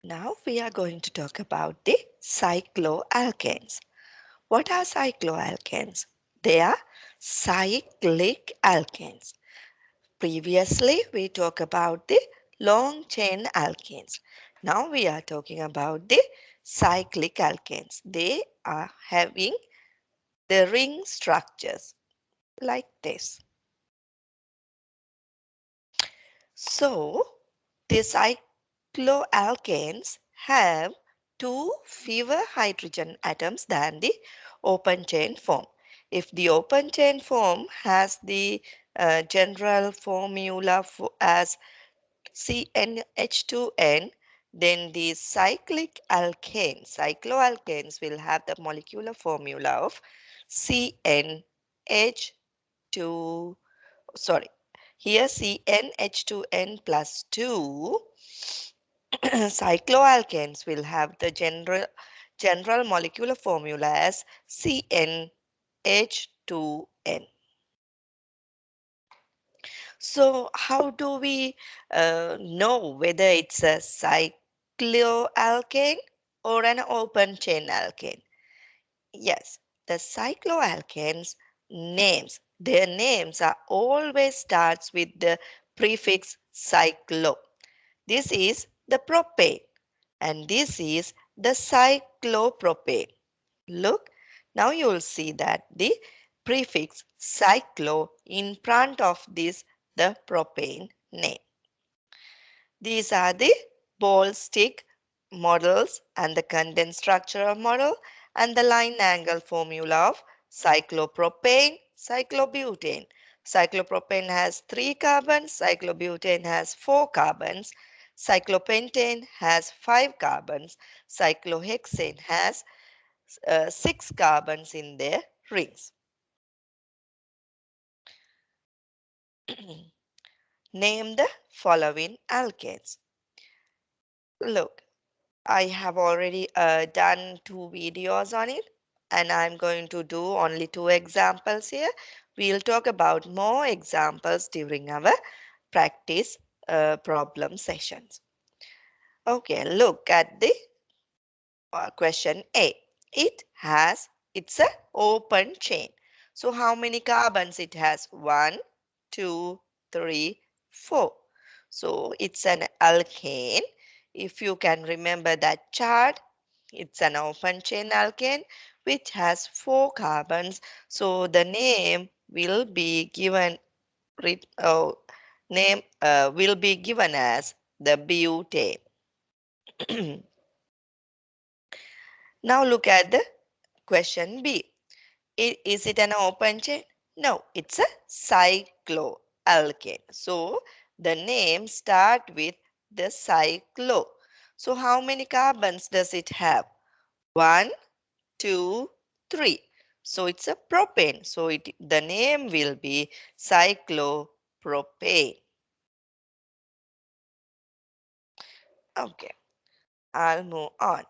Now we are going to talk about the cycloalkanes. What are cycloalkanes? They are cyclic alkanes. Previously, we talked about the long chain alkanes. Now we are talking about the cyclic alkanes. They are having the ring structures like this. So, the cycloalkanes have two fewer hydrogen atoms than the open chain form. If the open chain form has the general formula as CnH2n, then the cycloalkanes will have the molecular formula of CnH2, sorry, here CnH2n plus 2. Cycloalkanes will have the general molecular formula as CnH2n. So how do we know whether it's a cycloalkane or an open chain alkane? Yes, the cycloalkanes their names are always starts with the prefix cyclo. This is the propane and this is the cyclopropane. Look, now you will see that the prefix cyclo in front of this the propane name. These are the ball stick models and the condensed structural model and the line angle formula of cyclopropane, cyclobutane. Cyclopropane has 3 carbons, cyclobutane has 4 carbons, cyclopentane has 5 carbons, cyclohexane has 6 carbons in their rings. Name the following alkanes. Look, I have already done 2 videos on it and I'm going to do only 2 examples here. We'll talk about more examples during our practice problem sessions. Okay, look at the question A. It's a open chain. So how many carbons it has? 1, 2, 3, 4. So it's an alkane. If you can remember that chart, it's an open chain alkane which has 4 carbons. So the name will be given will be given as the butane. Now look at the question B. Is it an open chain? No, it's a cycloalkane. So the name start with the cyclo. So how many carbons does it have? 1, 2, 3. So it's a propane. So the name will be cyclopropane. Okay, I'll move on.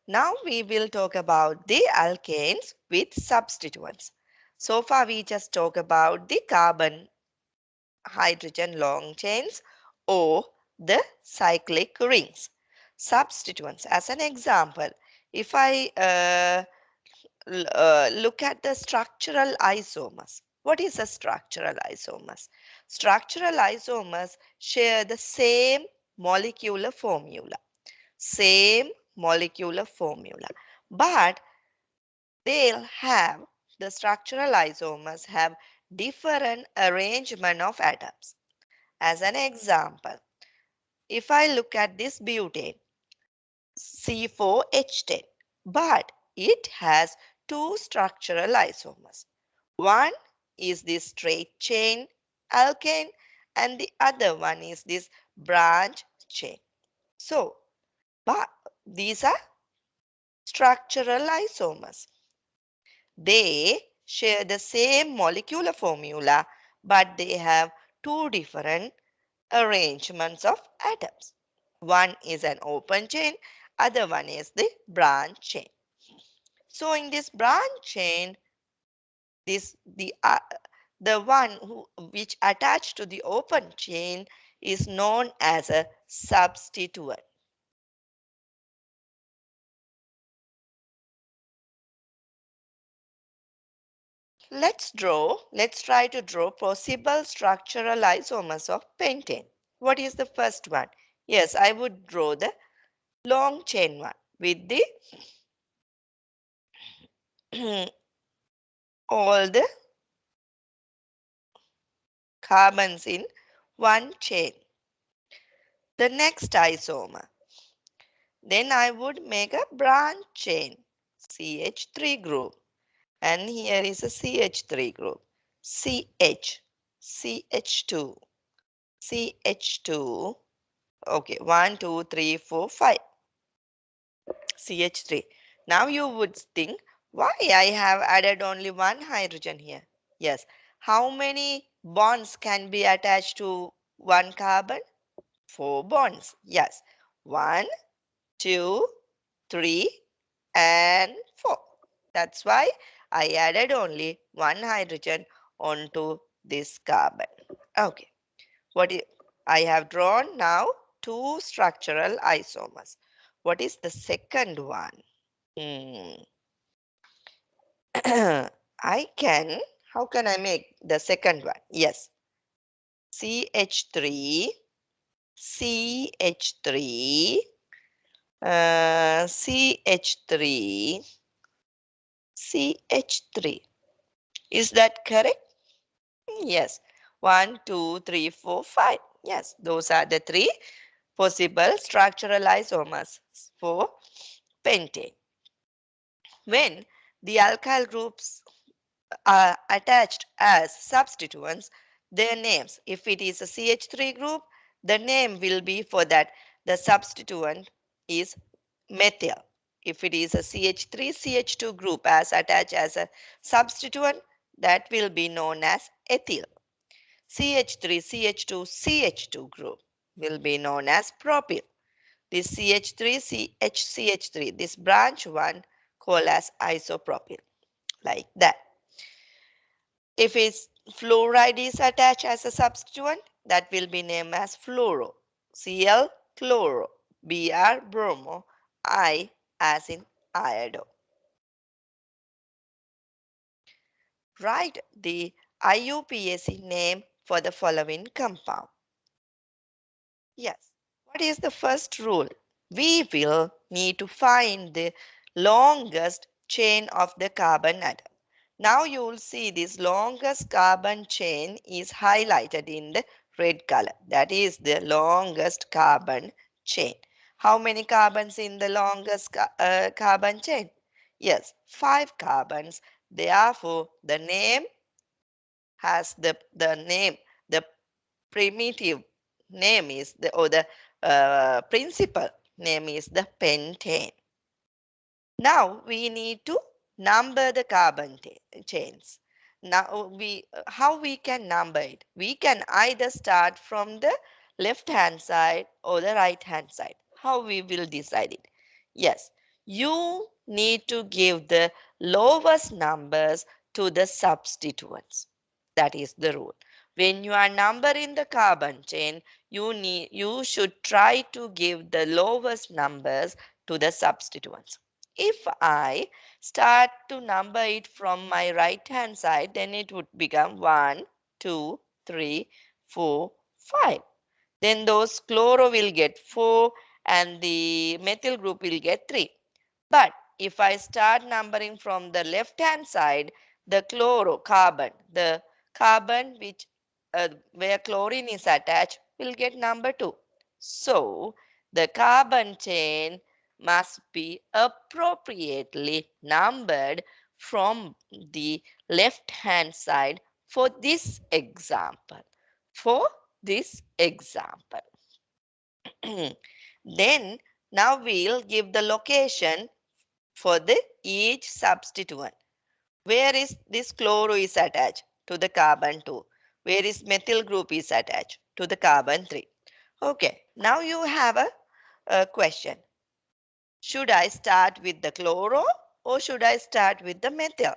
Now we will talk about the alkanes with substituents. So far we just talked about the carbon hydrogen long chains or the cyclic rings. Substituents, as an example, if I look at the structural isomers. What is a structural isomers? Structural isomers share the same molecular formula. Same molecular formula. But they'll have, the structural isomers have different arrangement of atoms. As an example, if I look at this butane, C4H10, but it has two structural isomers. One is this straight chain alkane and the other one is this branch chain. So, but these are structural isomers. They share the same molecular formula, but they have two different arrangements of atoms. One is an open chain, other one is the branch chain. So in this branch chain, this the one which attached to the open chain is known as a substituent. Let's try to draw possible structural isomers of pentane. What is the first one? Yes, I would draw the long chain one with the all the carbons in one chain. The next isomer. Then I would make a branch chain, CH3 group. And here is a CH3 group. CH, CH2, CH2. Okay, 1, 2, 3, 4, 5. CH3. Now you would think, why I have added only one hydrogen here? Yes. How many bonds can be attached to one carbon? 4 bonds. Yes. 1, 2, 3, and 4. That's why I added only one hydrogen onto this carbon. Okay. What is, I have drawn now two structural isomers. What is the second one? Hmm. I can, how can I make the second one? Yes. CH3, CH3, CH3, CH3. Is that correct? Yes. 1, 2, 3, 4, 5. Yes, those are the three possible structural isomers for pentane. When the alkyl groups are attached as substituents, their names, if it is a CH3 group, the name will be for that. The substituent is methyl. If it is a CH3, CH2 group as attached as a substituent, that will be known as ethyl. CH3, CH2, CH2 group will be known as propyl. This CH3, CH3, this branch one called as isopropyl, like that. If its fluoride is attached as a substituent, that will be named as fluoro. Cl chloro, Br bromo, I as in iodo. Write the IUPAC name for the following compound. Yes. What is the first rule? We will need to find the longest chain of the carbon atom. Now you will see this longest carbon chain is highlighted in the red color. That is the longest carbon chain. How many carbons in the longest carbon chain? Yes, 5 carbons. Therefore, the name has the name, the primitive name is the, or the principal name is the pentane. Now we need to number the carbon chains. Now how we can number it? We can either start from the left hand side or the right hand side. How we will decide it? Yes, you need to give the lowest numbers to the substituents. That is the rule. When you are numbering the carbon chain, you should try to give the lowest numbers to the substituents. If I start to number it from my right hand side, then it would become 1, 2, 3, 4, 5. Then those chloro will get 4 and the methyl group will get 3. But if I start numbering from the left hand side, the the carbon which where chlorine is attached will get number 2. So the carbon chain must be appropriately numbered from the left hand side for this example. For this example. Then now we'll give the location for the each substituent. Where is this chloro is attached? To the carbon 2. Where is methyl group is attached? To the carbon 3. Okay, now you have a question. Should I start with the chloro or should I start with the methyl?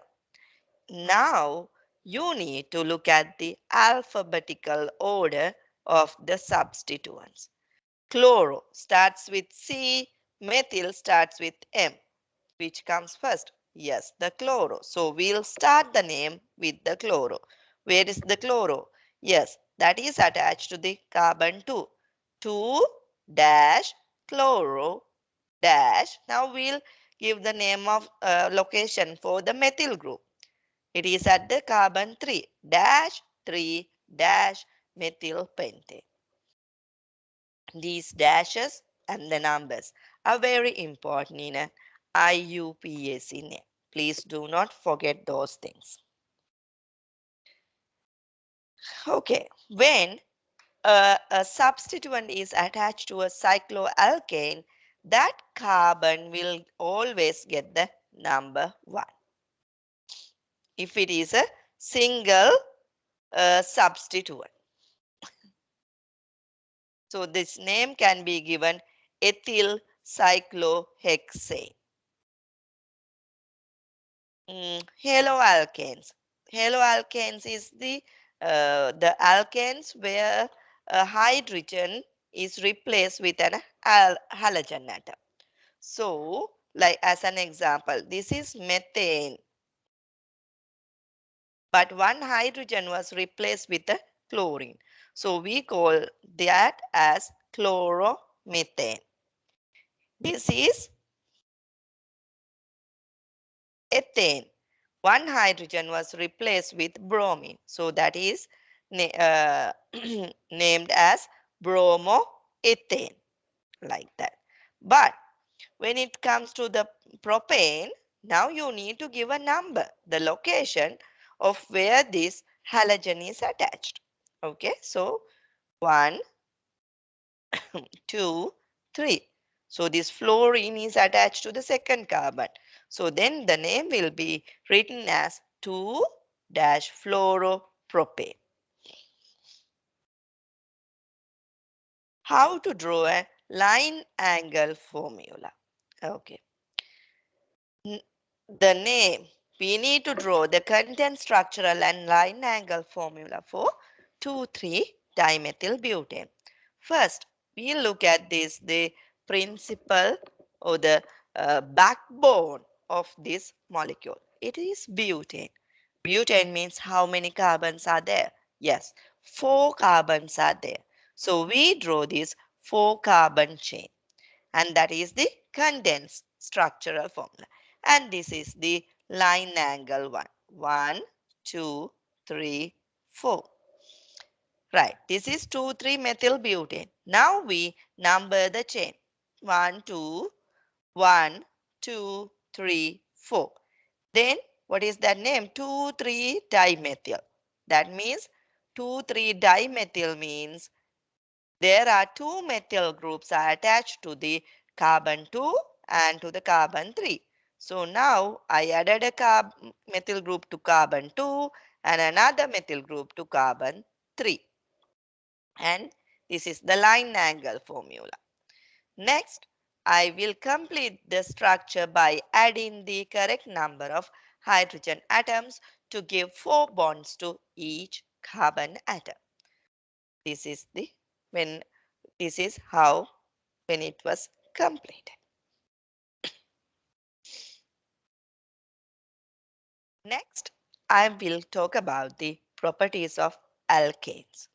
Now you need to look at the alphabetical order of the substituents. Chloro starts with C, methyl starts with M. Which comes first? Yes, the chloro. So we'll start the name with the chloro. Where is the chloro? Yes, that is attached to the carbon 2. 2 dash chloro dash. Now we'll give the name of location for the methyl group. It is at the carbon 3 dash 3 dash methyl pentane. These dashes and the numbers are very important in an IUPAC name. Please do not forget those things. Okay, when a substituent is attached to a cycloalkane, that carbon will always get the number 1. If it is a single substituent. So this name can be given ethyl cyclohexane. Haloalkanes. Haloalkanes is the alkanes where a hydrogen is replaced with an halogen atom. So, like as an example, this is methane, but one hydrogen was replaced with a chlorine. So we call that as chloromethane. This is ethane. One hydrogen was replaced with bromine. So that is named as bromoethane, like that. But when it comes to the propane, now you need to give a number, the location of where this halogen is attached. Okay, so 1, 2, 3. So this fluorine is attached to the second carbon. So then the name will be written as 2-fluoropropane. How to draw a line angle formula? Okay. The name. We need to draw the content structural and line angle formula for 2,3-dimethyl-butane. First, we look at this, the principle or the backbone of this molecule. It is butane. Butane means how many carbons are there? Yes, 4 carbons are there. So we draw this 4 carbon chain, and that is the condensed structural formula. And this is the line angle one. 1, 2, 3, 4. Right, this is 2,3-methyl butane. Now we number the chain. 1, 2, 1, 2, 3, 4. Then what is that name? 2,3-dimethyl. That means 2,3-dimethyl means there are 2 methyl groups are attached to the carbon 2 and to the carbon 3. So now I added a methyl group to carbon 2 and another methyl group to carbon 3. And this is the line angle formula. Next, I will complete the structure by adding the correct number of hydrogen atoms to give 4 bonds to each carbon atom. This is the when this is how when it was completed. Next, I will talk about the properties of alkanes.